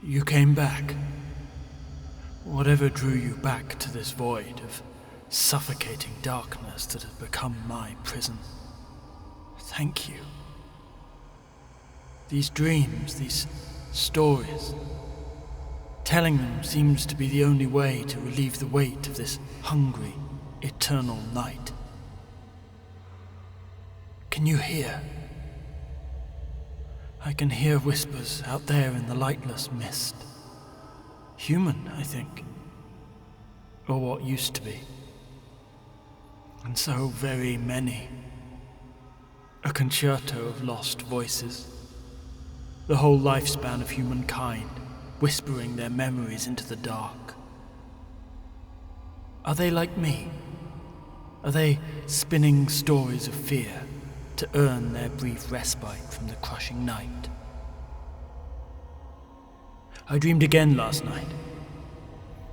You came back. Whatever drew you back to this void of suffocating darkness that has become my prison. Thank you. These dreams, these stories, telling them seems to be the only way to relieve the weight of this hungry, eternal night. Can you hear? I can hear whispers out there in the lightless mist. Human, I think. Or what used to be. And so very many. A concerto of lost voices. The whole lifespan of humankind, whispering their memories into the dark. Are they like me? Are they spinning stories of fear to earn their brief respite from the crushing night? I dreamed again last night.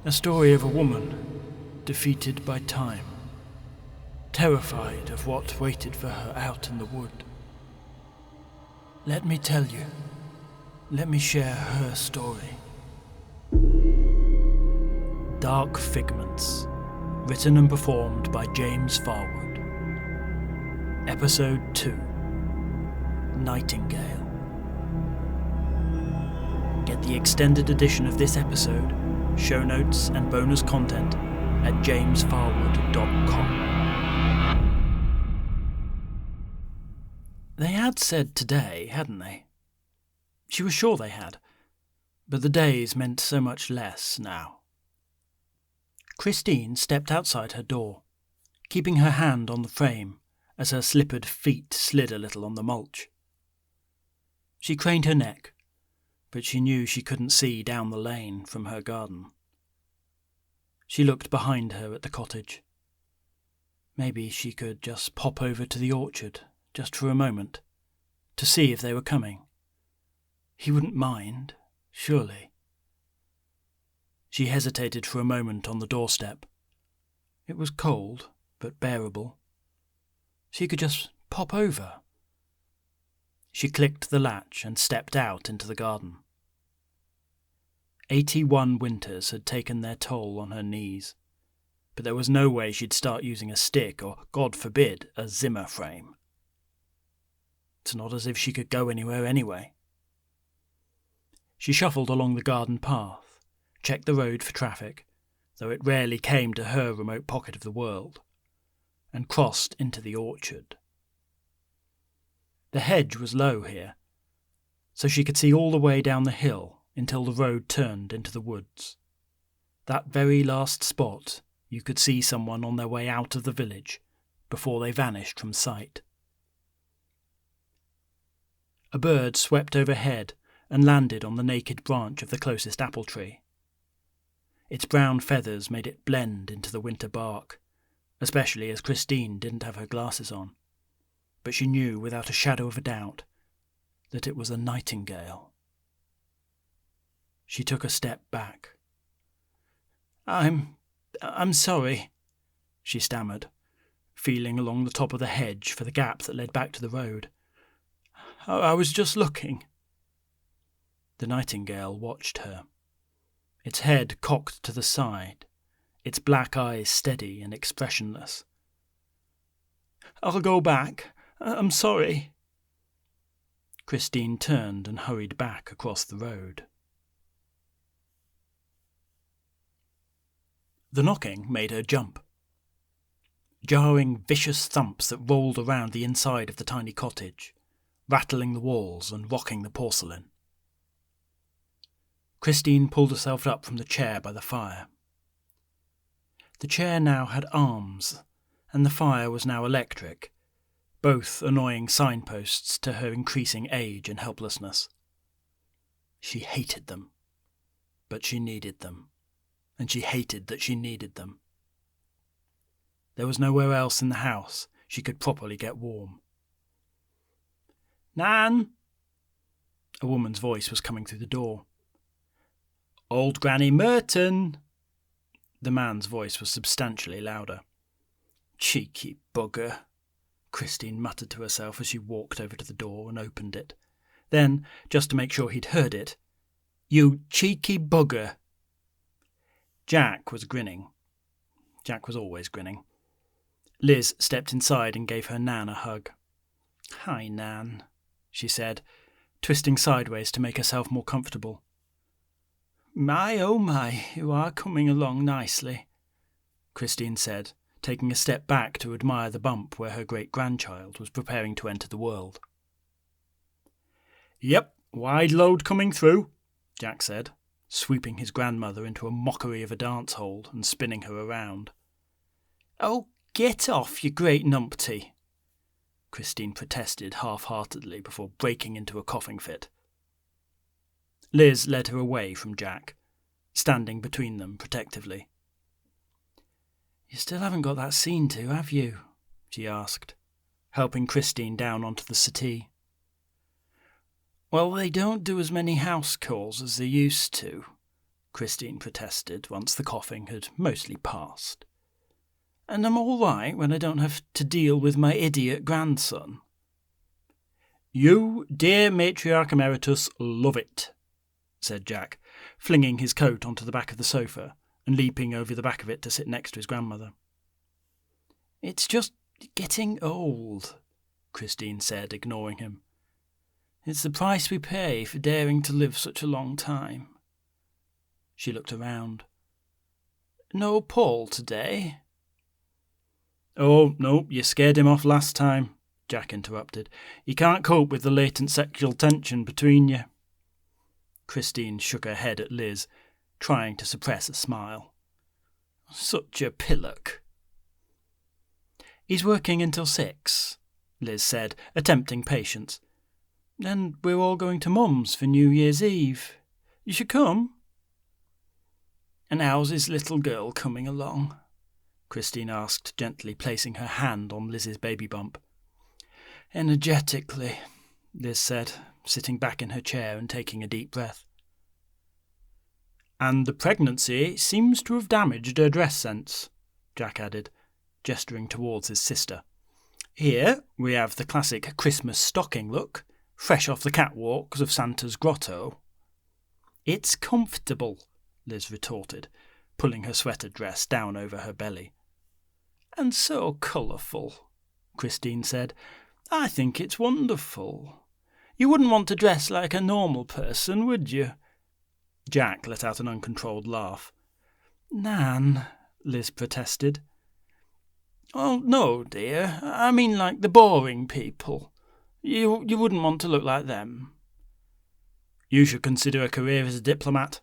A story of a woman defeated by time, terrified of what waited for her out in the wood. Let me tell you. Let me share her story. Dark Figments, written and performed by James Farwood. Episode 2, Nightingale. Get the extended edition of this episode, show notes and bonus content at jamesfarwood.com. They had said today, hadn't they? She was sure they had, but the days meant so much less now. Christine stepped outside her door, keeping her hand on the frame as her slippered feet slid a little on the mulch. She craned her neck, but she knew she couldn't see down the lane from her garden. She looked behind her at the cottage. Maybe she could just pop over to the orchard, just for a moment, to see if they were coming. He wouldn't mind, surely. She hesitated for a moment on the doorstep. It was cold, but bearable. She could just pop over. She clicked the latch and stepped out into the garden. 81 winters had taken their toll on her knees, but there was no way she'd start using a stick or, God forbid, a Zimmer frame. It's not as if she could go anywhere anyway. She shuffled along the garden path, checked the road for traffic, though it rarely came to her remote pocket of the world, and crossed into the orchard. The hedge was low here, so she could see all the way down the hill until the road turned into the woods. That very last spot you could see someone on their way out of the village before they vanished from sight. A bird swept overhead and landed on the naked branch of the closest apple tree. Its brown feathers made it blend into the winter bark, especially as Christine didn't have her glasses on, but she knew without a shadow of a doubt that it was a nightingale. She took a step back. I'm sorry," she stammered, feeling along the top of the hedge for the gap that led back to the road. I was just looking." The nightingale watched her, its head cocked to the side, its black eyes steady and expressionless. "I'll go back. I'm sorry." Christine turned and hurried back across the road. The knocking made her jump. Jarring, vicious thumps that rolled around the inside of the tiny cottage, rattling the walls and rocking the porcelain. Christine pulled herself up from the chair by the fire. The chair now had arms, and the fire was now electric, both annoying signposts to her increasing age and helplessness. She hated them, but she needed them, and she hated that she needed them. There was nowhere else in the house she could properly get warm. "Nan!" A woman's voice was coming through the door. "Old Granny Merton!" The man's voice was substantially louder. "Cheeky bugger," Christine muttered to herself as she walked over to the door and opened it. Then, just to make sure he'd heard it, You cheeky bugger. Jack was grinning. Jack was always grinning. Liz stepped inside and gave her Nan a hug. "Hi, Nan," she said, twisting sideways to make herself more comfortable. "My, oh my, you are coming along nicely," Christine said, taking a step back to admire the bump where her great-grandchild was preparing to enter the world. "Yep, wide load coming through," Jack said, sweeping his grandmother into a mockery of a dance hold and spinning her around. "Oh, get off, you great numpty," Christine protested half-heartedly before breaking into a coughing fit. Liz led her away from Jack, standing between them protectively. "You still haven't got that scene to, have you?" she asked, helping Christine down onto the settee. "Well, they don't do as many house calls as they used to," Christine protested once the coughing had mostly passed. "And I'm all right when I don't have to deal with my idiot grandson." "You, dear matriarch emeritus, love it," said Jack, flinging his coat onto the back of the sofa and leaping over the back of it to sit next to his grandmother. "It's just getting old," Christine said, ignoring him. "It's the price we pay for daring to live such a long time." She looked around. "No Paul today?" "Oh, no, you scared him off last time," Jack interrupted. "He can't cope with the latent sexual tension between you." Christine shook her head at Liz, trying to suppress a smile. "Such a pillock." "He's working until 6, Liz said, attempting patience. "Then we're all going to Mum's for New Year's Eve. You should come." "And how's his little girl coming along?" Christine asked, gently placing her hand on Liz's baby bump. "Energetically," Liz said, sitting back in her chair and taking a deep breath. "And the pregnancy seems to have damaged her dress sense," Jack added, gesturing towards his sister. "Here we have the classic Christmas stocking look, fresh off the catwalks of Santa's grotto." "It's comfortable," Liz retorted, pulling her sweater dress down over her belly. "And so colourful," Christine said. "I think it's wonderful. You wouldn't want to dress like a normal person, would you?" Jack let out an uncontrolled laugh. "Nan," Liz protested. "Oh, no, dear. I mean like the boring people. You wouldn't want to look like them." "You should consider a career as a diplomat,"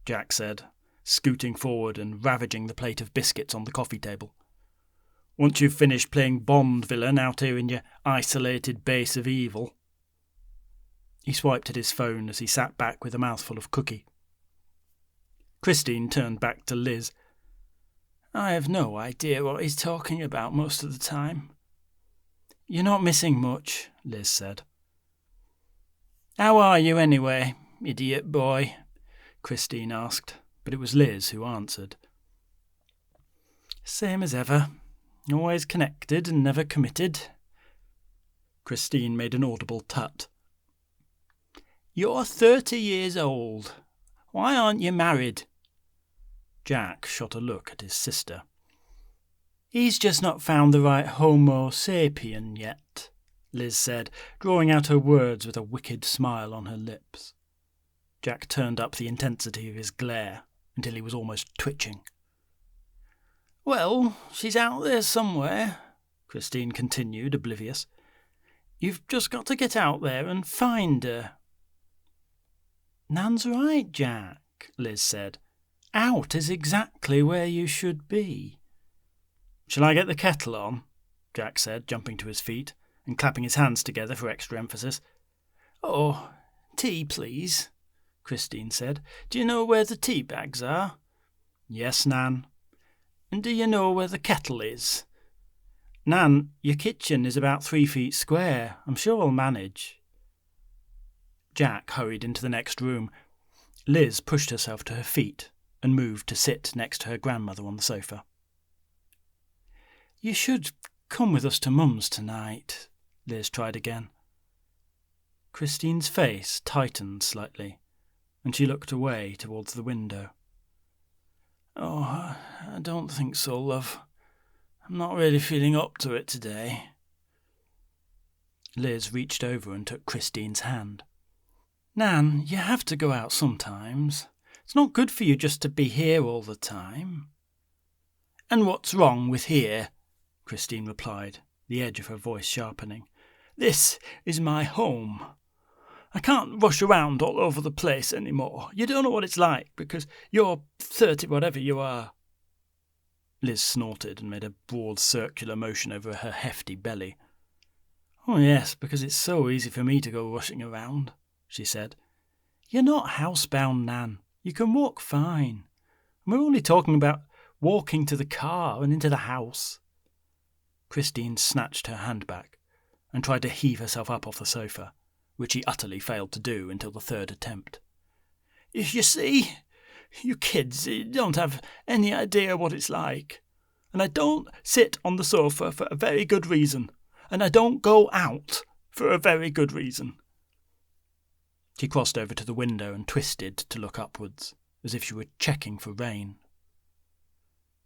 Jack said, scooting forward and ravaging the plate of biscuits on the coffee table. "Once you've finished playing Bond villain out here in your isolated base of evil." He swiped at his phone as he sat back with a mouthful of cookie. Christine turned back to Liz. "I have no idea what he's talking about most of the time." "You're not missing much," Liz said. "How are you anyway, idiot boy?" Christine asked, but it was Liz who answered. "Same as ever. Always connected and never committed." Christine made an audible tut. "You're 30 years old. Why aren't you married?" Jack shot a look at his sister. "He's just not found the right Homo sapien yet," Liz said, drawing out her words with a wicked smile on her lips. Jack turned up the intensity of his glare until he was almost twitching. "Well, she's out there somewhere," Christine continued, oblivious. "You've just got to get out there and find her." "Nan's right, Jack," Liz said. "Out is exactly where you should be." "Shall I get the kettle on?" Jack said, jumping to his feet and clapping his hands together for extra emphasis. "Oh, tea, please," Christine said. "Do you know where the tea bags are?" "Yes, Nan." "And do you know where the kettle is?" "Nan, your kitchen is about 3 feet square. I'm sure I'll manage." Jack hurried into the next room. Liz pushed herself to her feet and moved to sit next to her grandmother on the sofa. "You should come with us to Mum's tonight," Liz tried again. Christine's face tightened slightly, and she looked away towards the window. "Oh, I don't think so, love. I'm not really feeling up to it today." Liz reached over and took Christine's hand. "Nan, you have to go out sometimes. It's not good for you just to be here all the time." "And what's wrong with here?" Christine replied, the edge of her voice sharpening. "This is my home. I can't rush around all over the place anymore. You don't know what it's like because you're 30 whatever you are." Liz snorted and made a broad circular motion over her hefty belly. "Oh yes, because it's so easy for me to go rushing around," she said. "You're not housebound, Nan. You can walk fine. And we're only talking about walking to the car and into the house." Christine snatched her hand back and tried to heave herself up off the sofa, which she utterly failed to do until the third attempt. "You see, you kids don't have any idea what it's like. And I don't sit on the sofa for a very good reason. And I don't go out for a very good reason." She crossed over to the window and twisted to look upwards, as if she were checking for rain.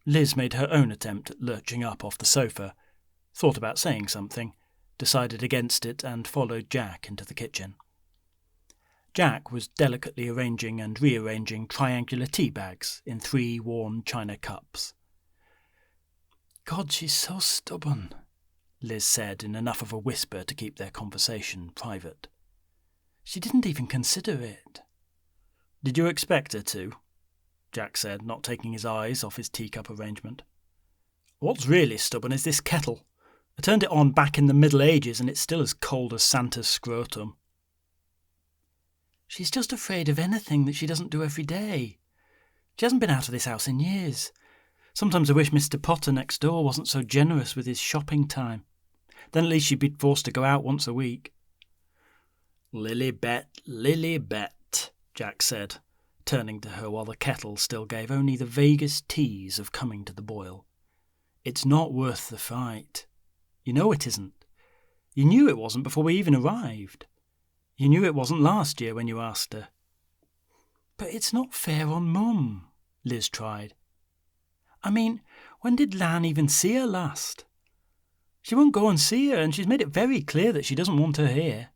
Liz made her own attempt at lurching up off the sofa, thought about saying something, decided against it, and followed Jack into the kitchen. Jack was delicately arranging and rearranging triangular tea bags in 3 worn china cups. "God, she's so stubborn," Liz said in enough of a whisper to keep their conversation private. "She didn't even consider it." "Did you expect her to?" Jack said, not taking his eyes off his teacup arrangement. "What's really stubborn is this kettle. I turned it on back in the Middle Ages and it's still as cold as Santa's scrotum." "She's just afraid of anything that she doesn't do every day. She hasn't been out of this house in years. Sometimes I wish Mr. Potter next door wasn't so generous with his shopping time. Then at least she'd be forced to go out once a week." Lilibet," Jack said, turning to her while the kettle still gave only the vaguest tease of coming to the boil. "It's not worth the fight. You know it isn't. You knew it wasn't before we even arrived. You knew it wasn't last year when you asked her." "But it's not fair on Mum," Liz tried. "I mean, when did Lan even see her last? She won't go and see her, and she's made it very clear that she doesn't want her here.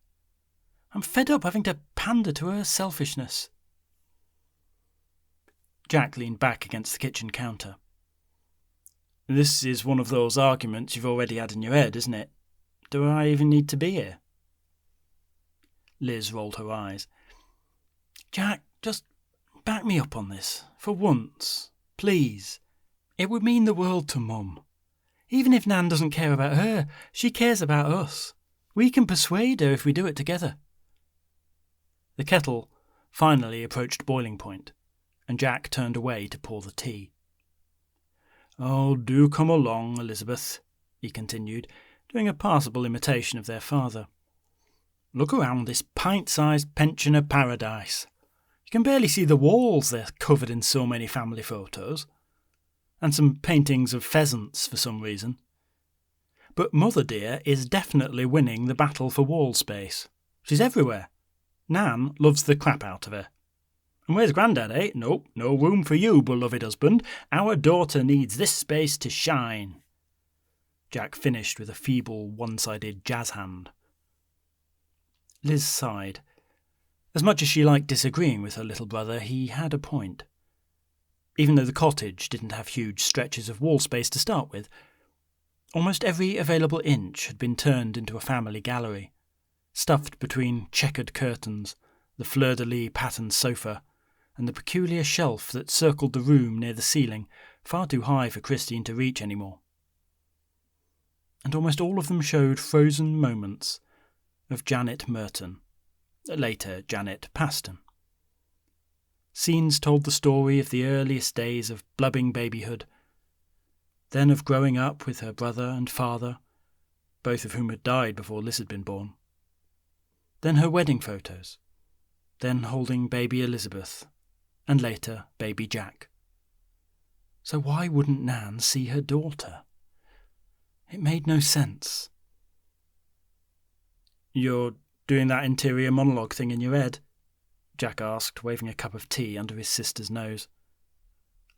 I'm fed up having to pander to her selfishness." Jack leaned back against the kitchen counter. "This is one of those arguments you've already had in your head, isn't it? Do I even need to be here?" Liz rolled her eyes. "Jack, just back me up on this, for once, please. It would mean the world to Mum. Even if Nan doesn't care about her, she cares about us. We can persuade her if we do it together." The kettle finally approached boiling point, and Jack turned away to pour the tea. "Oh, do come along, Elizabeth," he continued, doing a passable imitation of their father. "Look around this pint-sized pensioner paradise. You can barely see the walls, they're covered in so many family photos. And some paintings of pheasants for some reason. But Mother dear is definitely winning the battle for wall space. She's everywhere. Nan loves the crap out of her. And where's Grandad, eh? Nope, no room for you, beloved husband. Our daughter needs this space to shine." Jack finished with a feeble, one-sided jazz hand. Liz sighed. As much as she liked disagreeing with her little brother, he had a point. Even though the cottage didn't have huge stretches of wall space to start with, almost every available inch had been turned into a family gallery, stuffed between checkered curtains, the fleur-de-lis patterned sofa, and the peculiar shelf that circled the room near the ceiling, far too high for Christine to reach anymore. And almost all of them showed frozen moments of Janet Merton, later Janet Paston. Scenes told the story of the earliest days of blubbing babyhood, then of growing up with her brother and father, both of whom had died before Liz had been born. Then her wedding photos, then holding baby Elizabeth, and later baby Jack. So why wouldn't Nan see her daughter? It made no sense. "You're doing that interior monologue thing in your head?" Jack asked, waving a cup of tea under his sister's nose.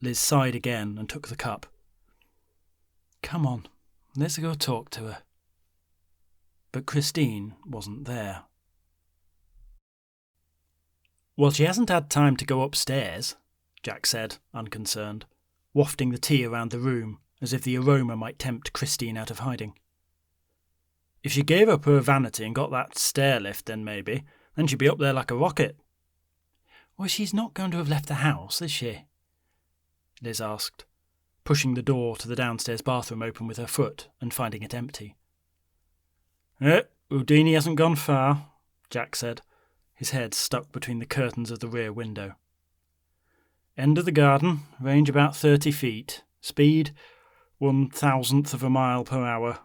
Liz sighed again and took the cup. Come on, let's go talk to her. But Christine wasn't there. Well, she hasn't had time to go upstairs, Jack said, unconcerned, wafting the tea around the room as if the aroma might tempt Christine out of hiding. If she gave up her vanity and got that stair lift, then she'd be up there like a rocket. Well, she's not going to have left the house, is she? Liz asked, pushing the door to the downstairs bathroom open with her foot and finding it empty. Houdini hasn't gone far, Jack said, his head stuck between the curtains of the rear window. End of the garden, range about 30 feet, speed 1/1000th of a mile per hour.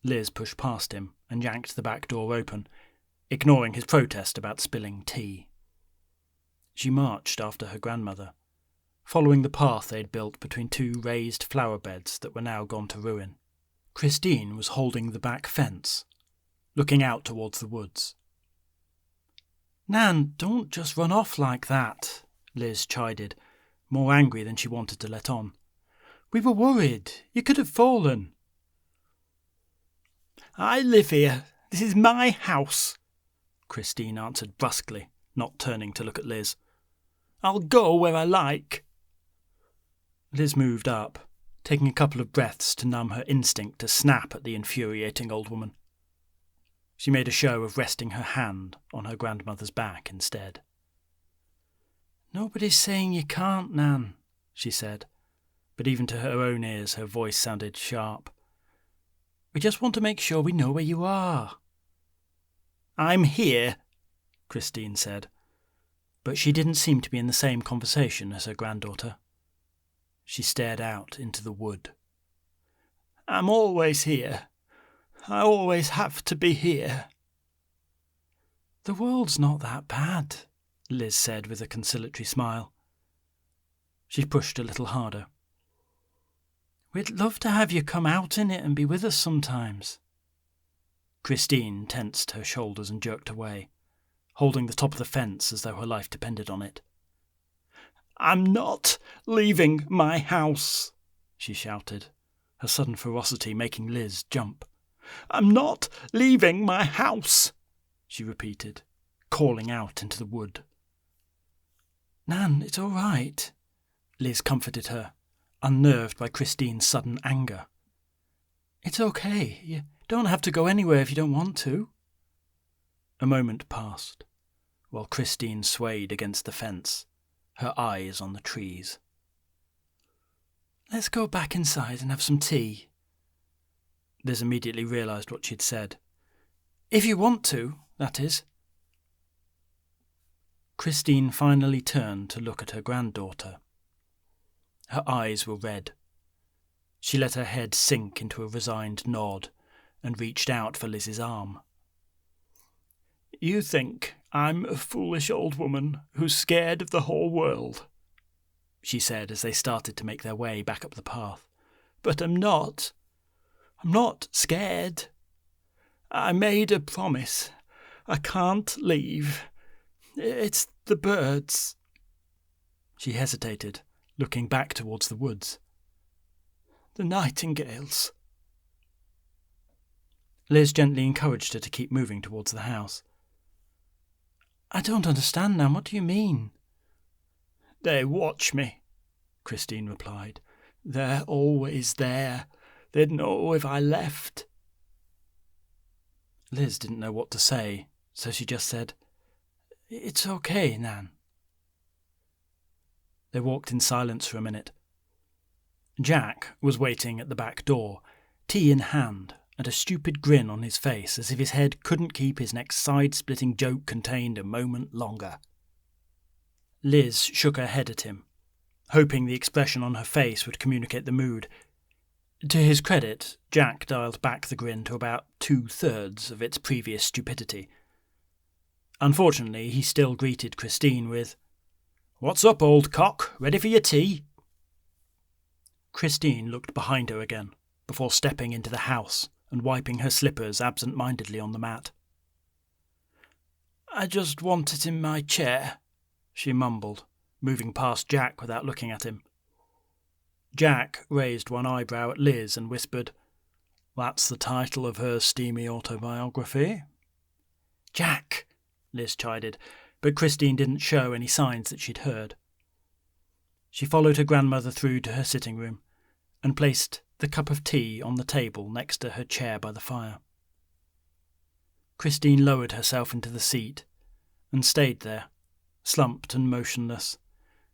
Liz pushed past him and yanked the back door open, ignoring his protest about spilling tea. She marched after her grandmother, following the path they'd built between two raised flower beds that were now gone to ruin. Christine was holding the back fence, looking out towards the woods. Nan, don't just run off like that, Liz chided, more angry than she wanted to let on. We were worried. You could have fallen. I live here. This is my house, Christine answered brusquely, not turning to look at Liz. I'll go where I like. Liz moved up, taking a couple of breaths to numb her instinct to snap at the infuriating old woman. She made a show of resting her hand on her grandmother's back instead. Nobody's saying you can't, Nan, she said, but even to her own ears her voice sounded sharp. We just want to make sure we know where you are. I'm here, Christine said, but she didn't seem to be in the same conversation as her granddaughter. She stared out into the wood. I'm always here. I always have to be here. The world's not that bad, Liz said with a conciliatory smile. She pushed a little harder. We'd love to have you come out in it and be with us sometimes. Christine tensed her shoulders and jerked away, holding the top of the fence as though her life depended on it. I'm not leaving my house, she shouted, her sudden ferocity making Liz jump. I'm not leaving my house, she repeated, calling out into the wood. Nan, it's all right, Liz comforted her, unnerved by Christine's sudden anger. It's okay. You don't have to go anywhere if you don't want to. A moment passed, while Christine swayed against the fence, her eyes on the trees. Let's go back inside and have some tea. Liz immediately realised what she'd said. If you want to, that is. Christine finally turned to look at her granddaughter. Her eyes were red. She let her head sink into a resigned nod and reached out for Liz's arm. You think I'm a foolish old woman who's scared of the whole world, she said as they started to make their way back up the path. But I'm not. I'm not scared. I made a promise. I can't leave. It's the birds. She hesitated, looking back towards the woods. The nightingales. Liz gently encouraged her to keep moving towards the house. I don't understand now. What do you mean? They watch me, Christine replied. They're always there. They'd know if I left. Liz didn't know what to say, so she just said, It's okay, Nan. They walked in silence for a minute. Jack was waiting at the back door, tea in hand, and a stupid grin on his face as if his head couldn't keep his next side-splitting joke contained a moment longer. Liz shook her head at him, hoping the expression on her face would communicate the mood. To his credit, Jack dialed back the grin to about 2/3 of its previous stupidity. Unfortunately, he still greeted Christine with, What's up, old cock? Ready for your tea? Christine looked behind her again, before stepping into the house and wiping her slippers absent-mindedly on the mat. I just want it in my chair, she mumbled, moving past Jack without looking at him. Jack raised one eyebrow at Liz and whispered, "That's the title of her steamy autobiography." "Jack," Liz chided, but Christine didn't show any signs that she'd heard. She followed her grandmother through to her sitting room and placed the cup of tea on the table next to her chair by the fire. Christine lowered herself into the seat and stayed there, slumped and motionless,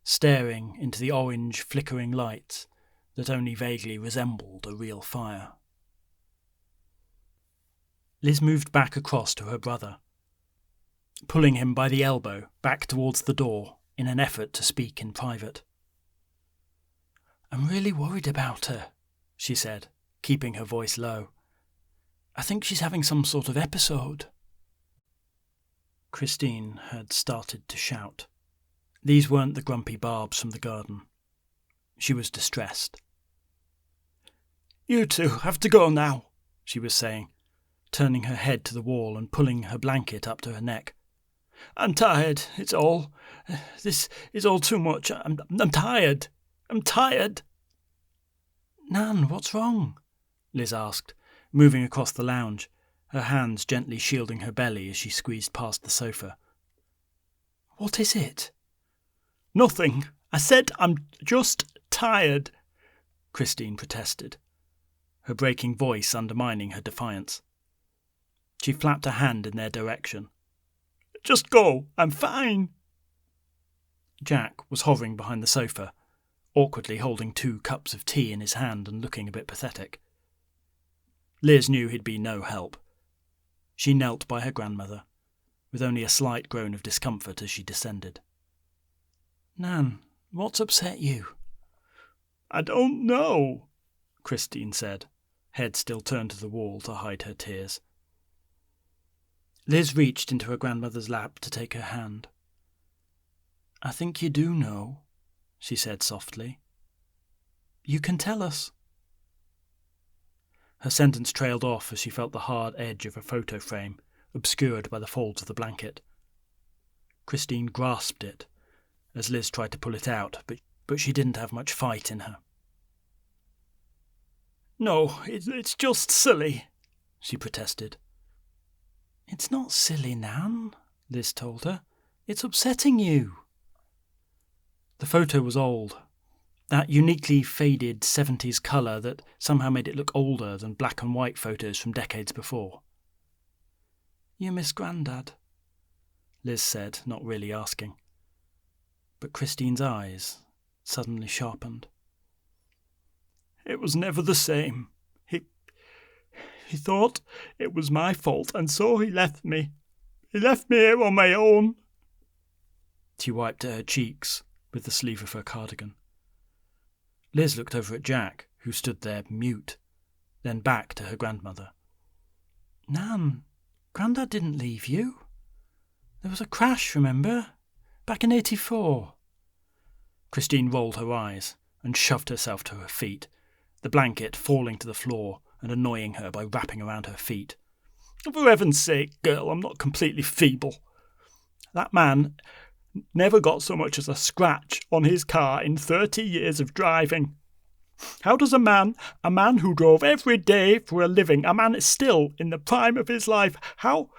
staring into the orange flickering lights that only vaguely resembled a real fire. Liz moved back across to her brother, pulling him by the elbow back towards the door in an effort to speak in private. "I'm really worried about her," she said, keeping her voice low. "I think she's having some sort of episode." Christine had started to shout. These weren't the grumpy barbs from the garden. She was distressed. "You two have to go now," she was saying, turning her head to the wall and pulling her blanket up to her neck. "I'm tired, this is all too much. I'm tired. I'm tired." "Nan, what's wrong?" Liz asked, moving across the lounge, her hands gently shielding her belly as she squeezed past the sofa. "What is it?" "Nothing. I said I'm just tired," Christine protested, her breaking voice undermining her defiance. She flapped a hand in their direction. "Just go. I'm fine." Jack was hovering behind the sofa, awkwardly holding 2 cups of tea in his hand and looking a bit pathetic. Liz knew he'd be no help. She knelt by her grandmother, with only a slight groan of discomfort as she descended. "Nan, what's upset you?" "I don't know," Christine said, head still turned to the wall to hide her tears. Liz reached into her grandmother's lap to take her hand. "I think you do know," she said softly. "You can tell us." Her sentence trailed off as she felt the hard edge of a photo frame, obscured by the folds of the blanket. Christine grasped it as Liz tried to pull it out, but she didn't have much fight in her. "No, it's just silly," she protested. "It's not silly, Nan," Liz told her. "It's upsetting you." The photo was old, that uniquely faded 70s colour that somehow made it look older than black and white photos from decades before. "You miss Grandad," Liz said, not really asking. But Christine's eyes suddenly sharpened. "It was never the same. He thought it was my fault, and so he left me. He left me here on my own." She wiped at her cheeks with the sleeve of her cardigan. Liz looked over at Jack, who stood there mute, then back to her grandmother. "Nan, Grandad didn't leave you. There was a crash, remember? Back in '84. Christine rolled her eyes and shoved herself to her feet, the blanket falling to the floor and annoying her by wrapping around her feet. "For heaven's sake, girl, I'm not completely feeble. That man never got so much as a scratch on his car in 30 years of driving. How does a man who drove every day for a living, a man is still in the prime of his life, how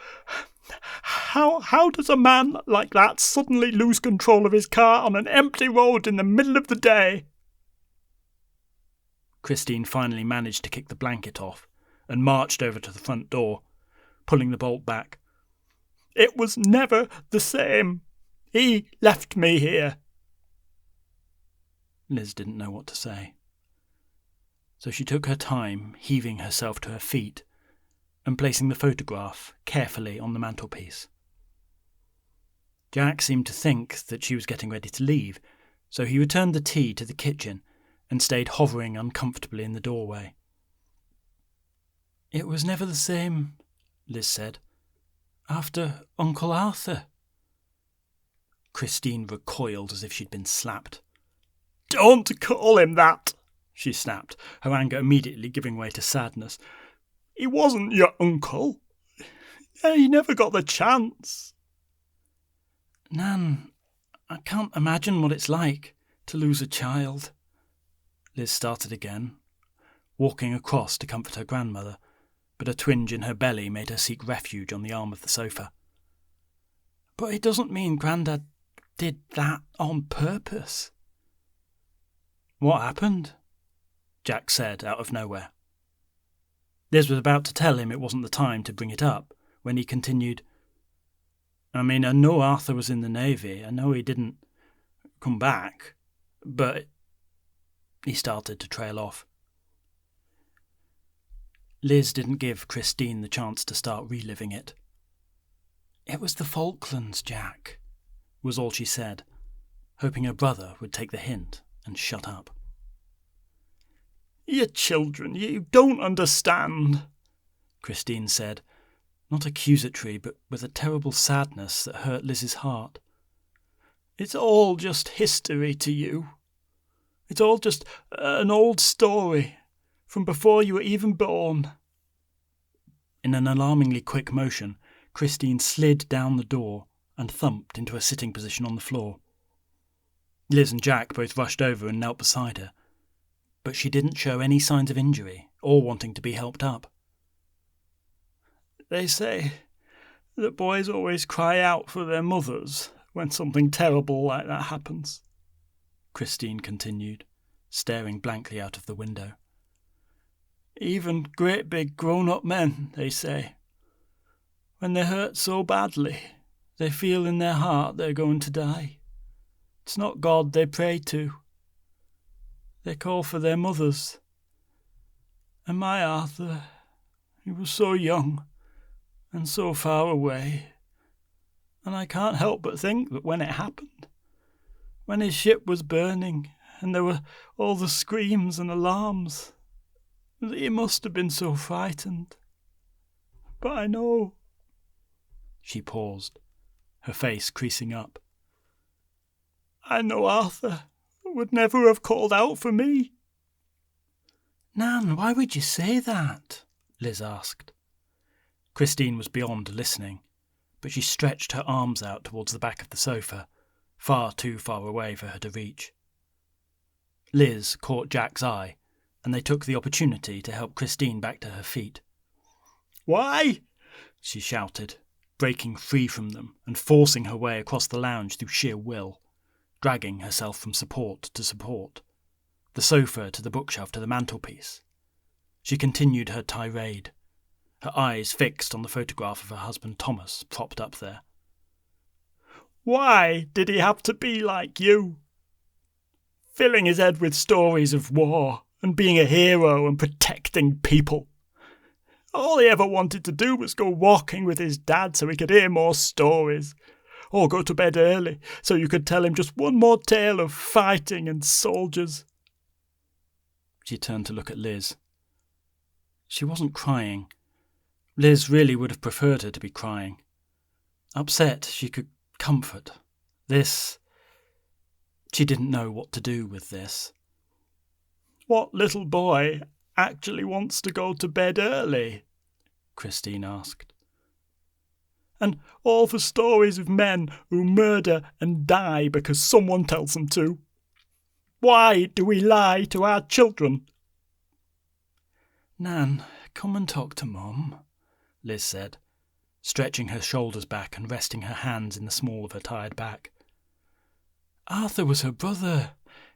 does a man like that suddenly lose control of his car on an empty road in the middle of the day?" Christine finally managed to kick the blanket off and marched over to the front door, pulling the bolt back. "It was never the same. He left me here." Liz didn't know what to say. So she took her time, heaving herself to her feet and placing the photograph carefully on the mantelpiece. Jack seemed to think that she was getting ready to leave, so he returned the tea to the kitchen and stayed hovering uncomfortably in the doorway. "It was never the same," Liz said, "after Uncle Arthur." Christine recoiled as if she'd been slapped. "Don't call him that," she snapped, her anger immediately giving way to sadness. "He wasn't your uncle. He never got the chance." Nan, I can't imagine what it's like to lose a child. Liz started again, walking across to comfort her grandmother, but a twinge in her belly made her seek refuge on the arm of the sofa. But it doesn't mean Grandad did that on purpose. What happened? Jack said out of nowhere. Liz was about to tell him it wasn't the time to bring it up when he continued, I mean, I know Arthur was in the Navy. I know he didn't come back, but... He started to trail off. Liz didn't give Christine the chance to start reliving it. It was the Falklands, Jack, was all she said, hoping her brother would take the hint and shut up. You children, you don't understand, Christine said, not accusatory, but with a terrible sadness that hurt Liz's heart. It's all just history to you. It's all just an old story from before you were even born. In an alarmingly quick motion, Christine slid down the door and thumped into a sitting position on the floor. Liz and Jack both rushed over and knelt beside her, but she didn't show any signs of injury or wanting to be helped up. They say that boys always cry out for their mothers when something terrible like that happens, Christine continued, staring blankly out of the window. Even great big grown-up men, they say. When they're hurt so badly, they feel in their heart they're going to die. It's not God they pray to. They call for their mothers. And my Arthur, he was so young and so far away, and I can't help but think that when it happened, when his ship was burning and there were all the screams and alarms, that he must have been so frightened. But I know... She paused, her face creasing up. I know Arthur would never have called out for me. Nan, why would you say that? Liz asked. Christine was beyond listening, but she stretched her arms out towards the back of the sofa, far too far away for her to reach. Liz caught Jack's eye, and they took the opportunity to help Christine back to her feet. Why? She shouted, breaking free from them and forcing her way across the lounge through sheer will, dragging herself from support to support, the sofa to the bookshelf to the mantelpiece. She continued her tirade, her eyes fixed on the photograph of her husband Thomas propped up there. Why did he have to be like you? Filling his head with stories of war and being a hero and protecting people. All he ever wanted to do was go walking with his dad so he could hear more stories, or go to bed early so you could tell him just one more tale of fighting and soldiers. She turned to look at Liz. She wasn't crying. Liz really would have preferred her to be crying. Upset, she could comfort. This... She didn't know what to do with this. What little boy actually wants to go to bed early? Christine asked. And all for stories of men who murder and die because someone tells them to. Why do we lie to our children? Nan, come and talk to Mum, Liz said, stretching her shoulders back and resting her hands in the small of her tired back. Arthur was her brother.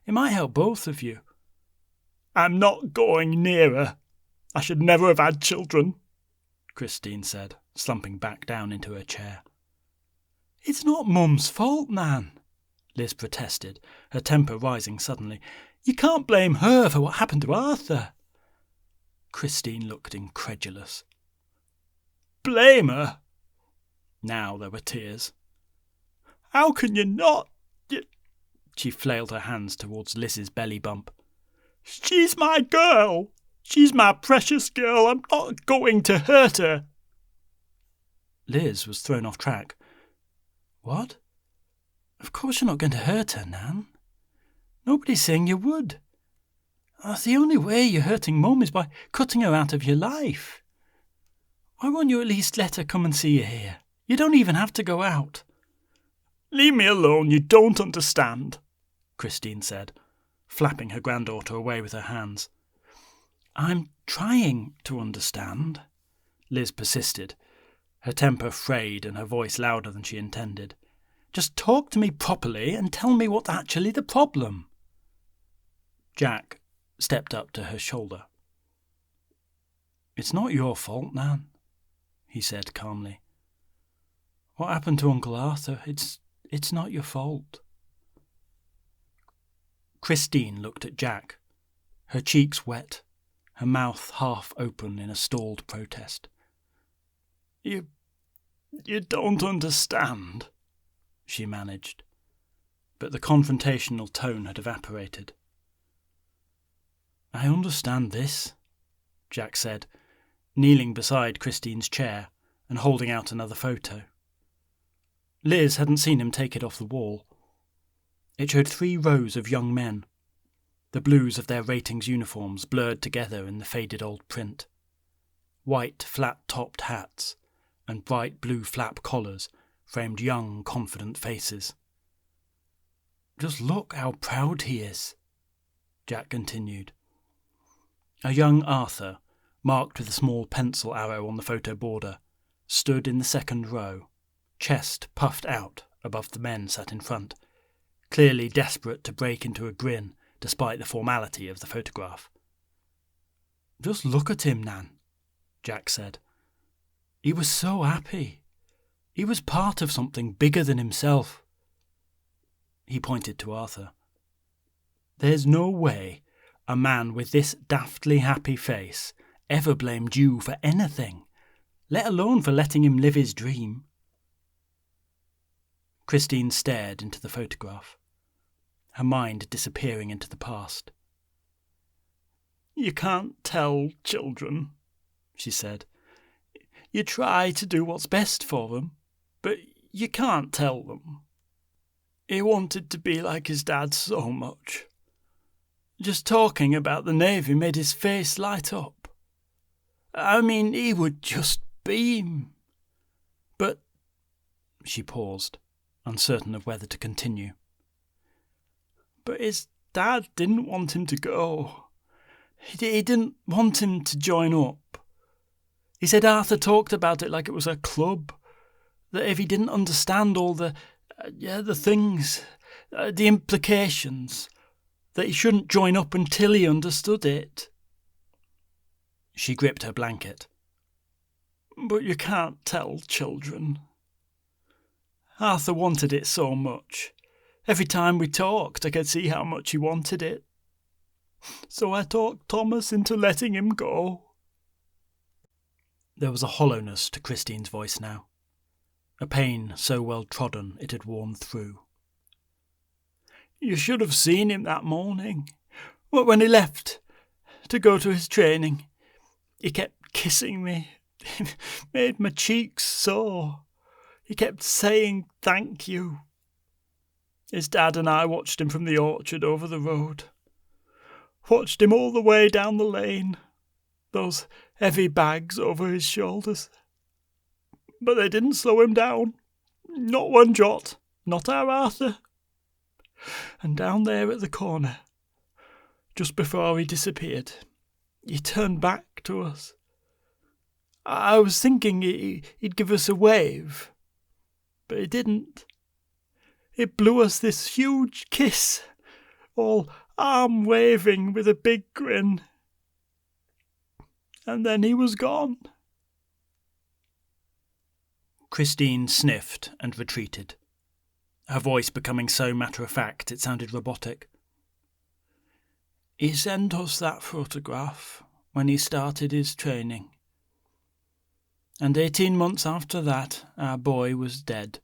It might help both of you. I'm not going near her. I should never have had children, Christine said, slumping back down into her chair. It's not Mum's fault, Nan, Liz protested, her temper rising suddenly. You can't blame her for what happened to Arthur. Christine looked incredulous. Blame her? Now there were tears. How can you not? She flailed her hands towards Liz's belly bump. She's my girl. She's my precious girl. I'm not going to hurt her. Liz was thrown off track. What? Of course you're not going to hurt her, Nan. Nobody's saying you would. The only way you're hurting Mum is by cutting her out of your life. Why won't you at least let her come and see you here? You don't even have to go out. "Leave me alone, you don't understand," Christine said, flapping her granddaughter away with her hands. "I'm trying to understand," Liz persisted, her temper frayed and her voice louder than she intended. "Just talk to me properly and tell me what's actually the problem." Jack stepped up to her shoulder. "It's not your fault, Nan," he said calmly. "What happened to Uncle Arthur? It's not your fault." Christine looked at Jack, her cheeks wet, her mouth half open in a stalled protest. You don't understand," she managed, but the confrontational tone had evaporated. "I understand this," Jack said, kneeling beside Christine's chair and holding out another photo. Liz hadn't seen him take it off the wall. It showed 3 rows of young men, the blues of their ratings uniforms blurred together in the faded old print. White flat-topped hats and bright blue flap collars framed young, confident faces. "Just look how proud he is," Jack continued. A young Arthur, marked with a small pencil arrow on the photo border, stood in the second row, chest puffed out above the men sat in front, clearly desperate to break into a grin despite the formality of the photograph. "Just look at him, Nan," Jack said. "He was so happy. He was part of something bigger than himself." He pointed to Arthur. "There's no way a man with this daftly happy face ever blamed you for anything, let alone for letting him live his dream." Christine stared into the photograph, her mind disappearing into the past. "You can't tell children," she said. "You try to do what's best for them, but you can't tell them. He wanted to be like his dad so much. Just talking about the Navy made his face light up. I mean, he would just beam. But—" She paused, uncertain of whether to continue. "But his dad didn't want him to go. He didn't want him to join up. He said Arthur talked about it like it was a club, that if he didn't understand all the things, the implications, that he shouldn't join up until he understood it." She gripped her blanket. "But you can't tell children. Arthur wanted it so much. Every time we talked, I could see how much he wanted it. So I talked Thomas into letting him go." There was a hollowness to Christine's voice now, a pain so well trodden it had worn through. "You should have seen him that morning, when he left to go to his training. He kept kissing me. It made my cheeks sore. He kept saying thank you. His dad and I watched him from the orchard over the road. Watched him all the way down the lane, those heavy bags over his shoulders. But they didn't slow him down. Not one jot. Not our Arthur. And down there at the corner, just before he disappeared, he turned back to us. I was thinking he'd give us a wave, but he didn't. He blew us this huge kiss, all arm-waving with a big grin. And then he was gone." Christine sniffed and retreated, her voice becoming so matter-of-fact it sounded robotic. "He sent us that photograph when he started his training. And 18 months after that, our boy was dead.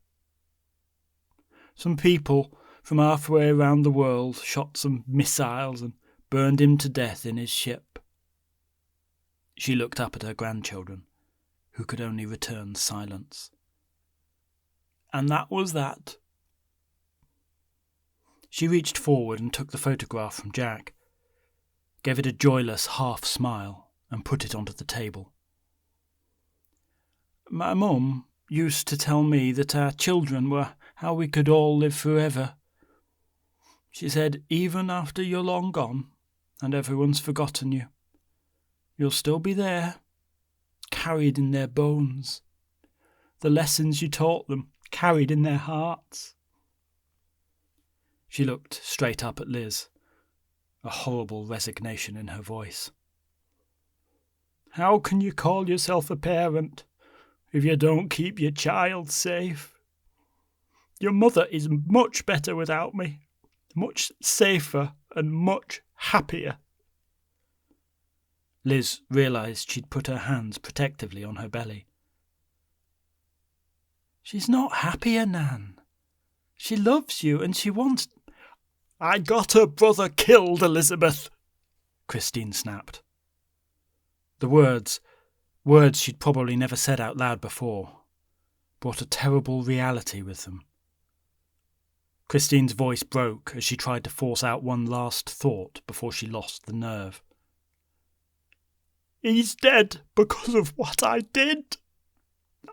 Some people from halfway around the world shot some missiles and burned him to death in his ship." She looked up at her grandchildren, who could only return silence. "And that was that." She reached forward and took the photograph from Jack, gave it a joyless half-smile and put it onto the table. "My mum used to tell me that our children were how we could all live forever. She said, even after you're long gone and everyone's forgotten you, you'll still be there, carried in their bones. The lessons you taught them, carried in their hearts. She looked straight up at Liz, a horrible resignation in her voice. How can you call yourself a parent if you don't keep your child safe? Your mother is much better without me, much safer and much happier. Liz realised she'd put her hands protectively on her belly. She's not happier, Nan. She loves you and she wants... I got her brother killed, Elizabeth, Christine snapped. The words she'd probably never said out loud before, brought a terrible reality with them. Christine's voice broke as she tried to force out one last thought before she lost the nerve. He's dead because of what I did.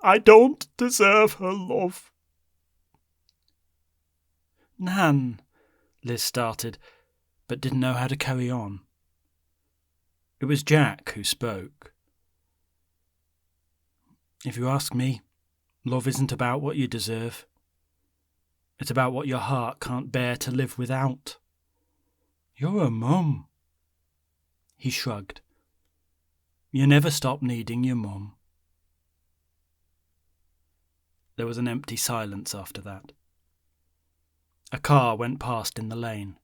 I don't deserve her love. Nan, Liz started, but didn't know how to carry on. It was Jack who spoke. If you ask me, love isn't about what you deserve. It's about what your heart can't bear to live without. You're a mum. He shrugged. You never stop needing your mum. There was an empty silence after that. A car went past in the lane,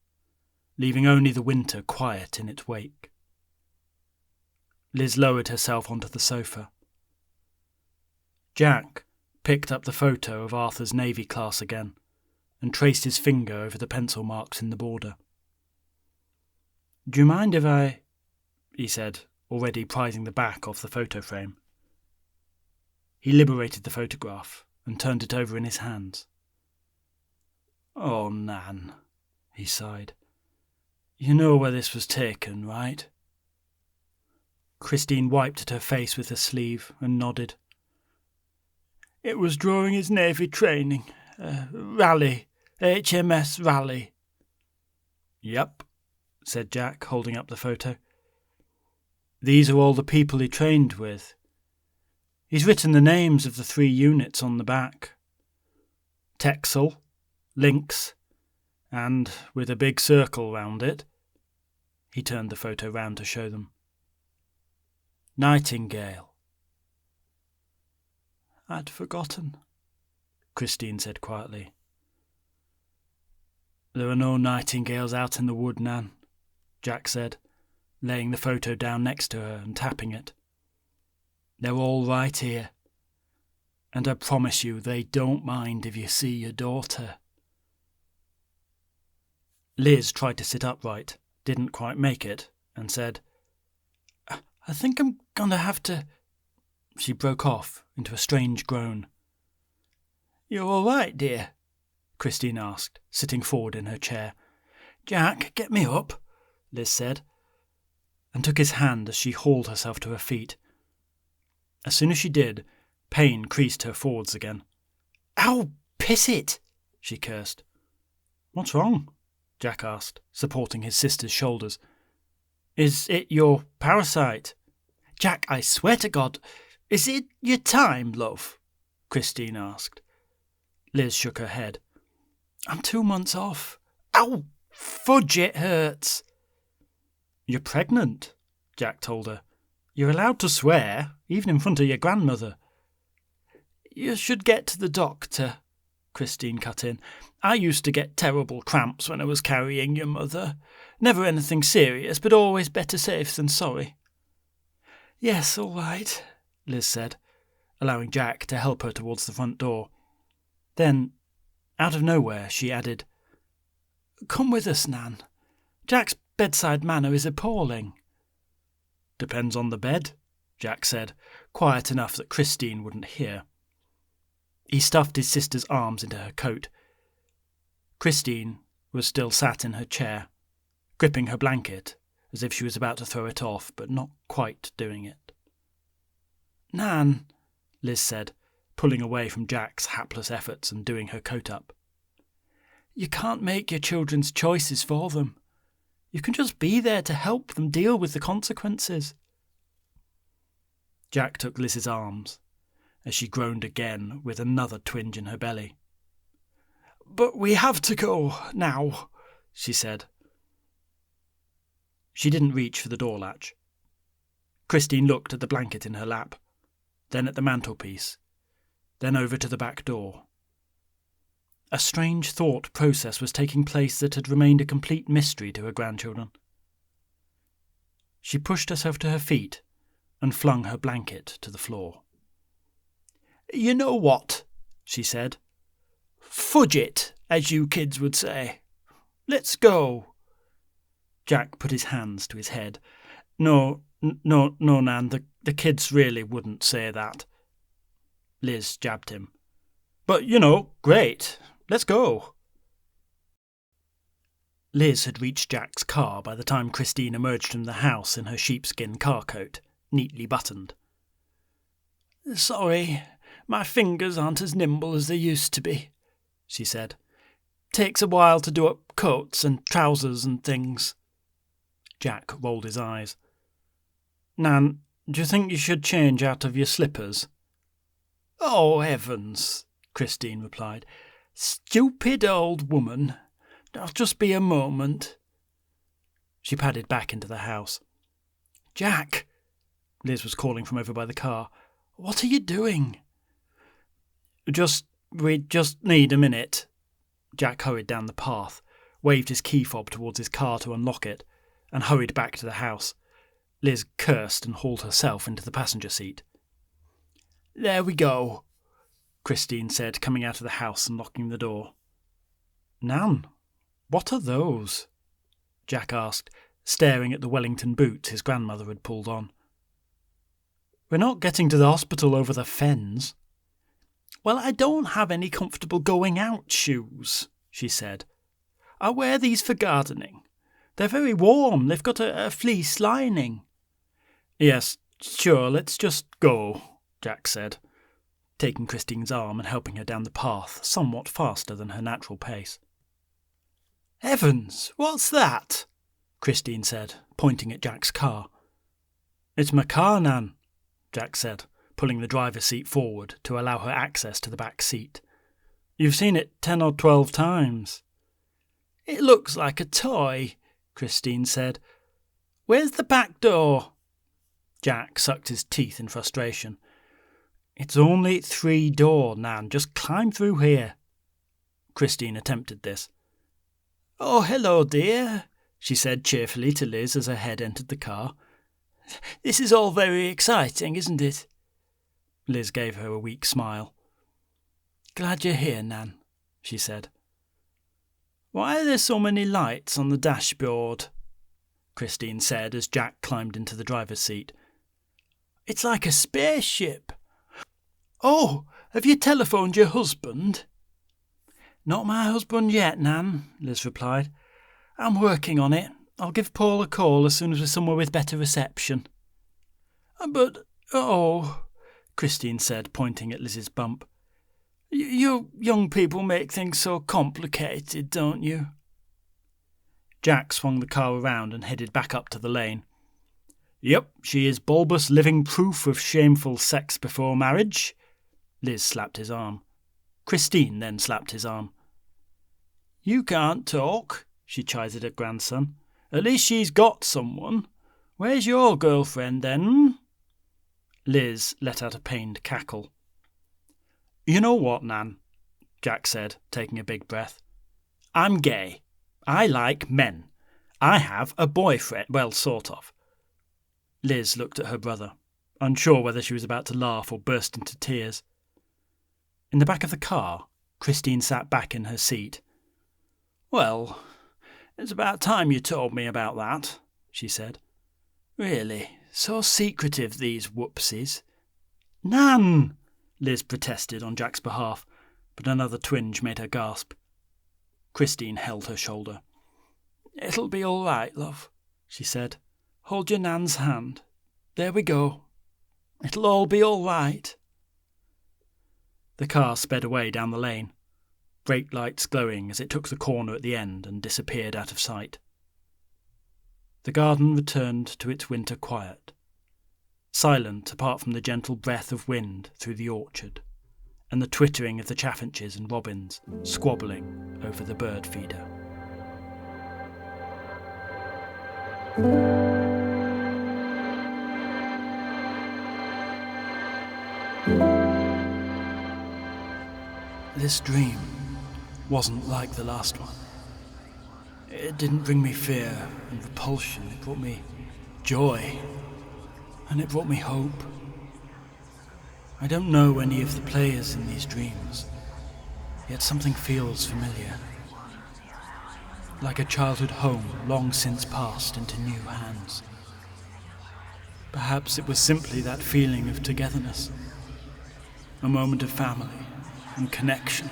leaving only the winter quiet in its wake. Liz lowered herself onto the sofa. Jack picked up the photo of Arthur's Navy class again and traced his finger over the pencil marks in the border. Do you mind if I... he said, already prizing the back off the photo frame. He liberated the photograph and turned it over in his hands. Oh, Nan, he sighed. You know where this was taken, right? Christine wiped at her face with her sleeve and nodded. It was during his Navy training. Raleigh. HMS Raleigh. Yep, said Jack, holding up the photo. These are all the people he trained with. He's written the names of the 3 units on the back. Texel, Lynx, and, with a big circle round it, he turned the photo round to show them, Nightingale. I'd forgotten, Christine said quietly. There are no nightingales out in the wood, Nan, Jack said, laying the photo down next to her and tapping it. They're all right here, and I promise you they don't mind if you see your daughter. Liz tried to sit upright, didn't quite make it, and said, I think I'm going to have to... She broke off into a strange groan. You're all right, dear? Christine asked, sitting forward in her chair. Jack, get me up, Liz said, and took his hand as she hauled herself to her feet. As soon as she did, pain creased her forwards again. Ow, piss it, she cursed. What's wrong? Jack asked, supporting his sister's shoulders. Is it your parasite? Jack, I swear to God, is it your time, love? Christine asked. Liz shook her head. I'm 2 months off. Ow, fudge, it hurts. You're pregnant, Jack told her. You're allowed to swear, even in front of your grandmother. You should get to the doctor, Christine cut in. I used to get terrible cramps when I was carrying your mother. Never anything serious, but always better safe than sorry. Yes, all right, Liz said, allowing Jack to help her towards the front door. Then, out of nowhere, she added, Come with us, Nan. Jack's bedside manner is appalling. Depends on the bed, Jack said, quiet enough that Christine wouldn't hear. He stuffed his sister's arms into her coat. Christine was still sat in her chair, gripping her blanket as if she was about to throw it off, but not quite doing it. Nan, Liz said, pulling away from Jack's hapless efforts and doing her coat up. "You can't make your children's choices for them. You can just be there to help them deal with the consequences." Jack took Liz's arms as she groaned again with another twinge in her belly. "But we have to go now," she said. She didn't reach for the door latch. Christine looked at the blanket in her lap, then at the mantelpiece, then over to the back door. A strange thought process was taking place that had remained a complete mystery to her grandchildren. She pushed herself to her feet and flung her blanket to the floor. "You know what?" she said. "Fudge it, as you kids would say. Let's go." Jack put his hands to his head. No, Nan, the kids really wouldn't say that." Liz jabbed him. "But, great. Let's go." Liz had reached Jack's car by the time Christine emerged from the house in her sheepskin car coat, neatly buttoned. "Sorry, my fingers aren't as nimble as they used to be," she said. "Takes a while to do up coats and trousers and things." Jack rolled his eyes. "Nan, do you think you should change out of your slippers?" "Oh, heavens," Christine replied. "Stupid old woman. I'll just be a moment." She padded back into the house. "Jack," Liz was calling from over by the car, "what are you doing?" We just need a minute." Jack hurried down the path, waved his key fob towards his car to unlock it, and hurried back to the house. Liz cursed and hauled herself into the passenger seat. "There we go," Christine said, coming out of the house and locking the door. "Nan, what are those?" Jack asked, staring at the Wellington boots his grandmother had pulled on. "We're not getting to the hospital over the fens." "Well, I don't have any comfortable going-out shoes," she said. "I wear these for gardening. They're very warm. They've got a fleece lining." "Yes, sure, let's just go," Jack said, taking Christine's arm and helping her down the path somewhat faster than her natural pace. "Heavens, what's that?" Christine said, pointing at Jack's car. "It's my car, Nan," Jack said, pulling the driver's seat forward to allow her access to the back seat. "You've seen it 10 or 12 times. "It looks like a toy," Christine said. "Where's the back door?" Jack sucked his teeth in frustration. "It's only 3-door, Nan. Just climb through here." Christine attempted this. "Oh, hello, dear," she said cheerfully to Liz as her head entered the car. "This is all very exciting, isn't it?" Liz gave her a weak smile. "Glad you're here, Nan," she said. "Why are there so many lights on the dashboard?" Christine said as Jack climbed into the driver's seat. "It's like a spaceship." "Oh, have you telephoned your husband?" "Not my husband yet, Nan," Liz replied. "I'm working on it. I'll give Paul a call as soon as we're somewhere with better reception." "But, Christine said, pointing at Liz's bump. "You young people make things so complicated, don't you?" Jack swung the car around and headed back up to the lane. "Yep, she is bulbous living proof of shameful sex before marriage." Liz slapped his arm. Christine then slapped his arm. "You can't talk," she chided her grandson. "At least she's got someone. Where's your girlfriend, then?" Liz let out a pained cackle. "You know what, Nan?" Jack said, taking a big breath. "I'm gay. I like men. I have a boyfriend. Well, sort of." Liz looked at her brother, unsure whether she was about to laugh or burst into tears. In the back of the car, Christine sat back in her seat. "Well, it's about time you told me about that," she said. "Really, so secretive, these whoopsies." "Nan!" Liz protested on Jack's behalf, but another twinge made her gasp. Christine held her shoulder. "It'll be all right, love," she said. "Hold your Nan's hand. There we go. It'll all be all right." The car sped away down the lane, brake lights glowing as it took the corner at the end and disappeared out of sight. The garden returned to its winter quiet, silent apart from the gentle breath of wind through the orchard and the twittering of the chaffinches and robins squabbling over the bird feeder. This dream wasn't like the last one. It didn't bring me fear and repulsion, it brought me joy, and it brought me hope. I don't know any of the players in these dreams, yet something feels familiar. Like a childhood home long since passed into new hands. Perhaps it was simply that feeling of togetherness, a moment of family and connection.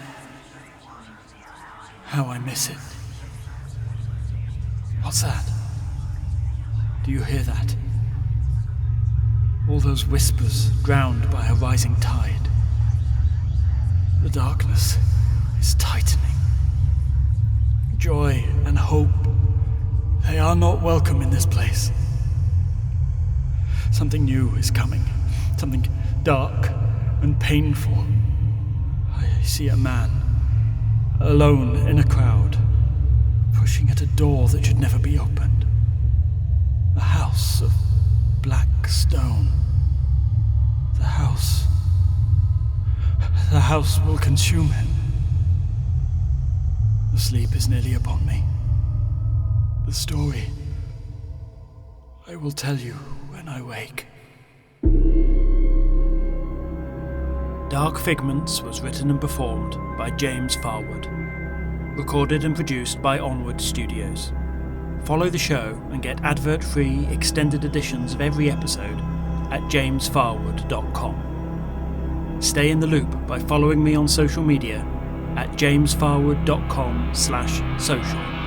How I miss it. What's that? Do you hear that? All those whispers drowned by a rising tide. The darkness is tightening. Joy and hope, they are not welcome in this place. Something new is coming, something dark and painful. I see a man, alone in a crowd, pushing at a door that should never be opened. A house of black stone. The house will consume him. The sleep is nearly upon me. The story I will tell you when I wake. Dark Figments was written and performed by James Farwood. Recorded and produced by Onward Studios. Follow the show and get advert-free extended editions of every episode at jamesfarwood.com. Stay in the loop by following me on social media at jamesfarwood.com/social.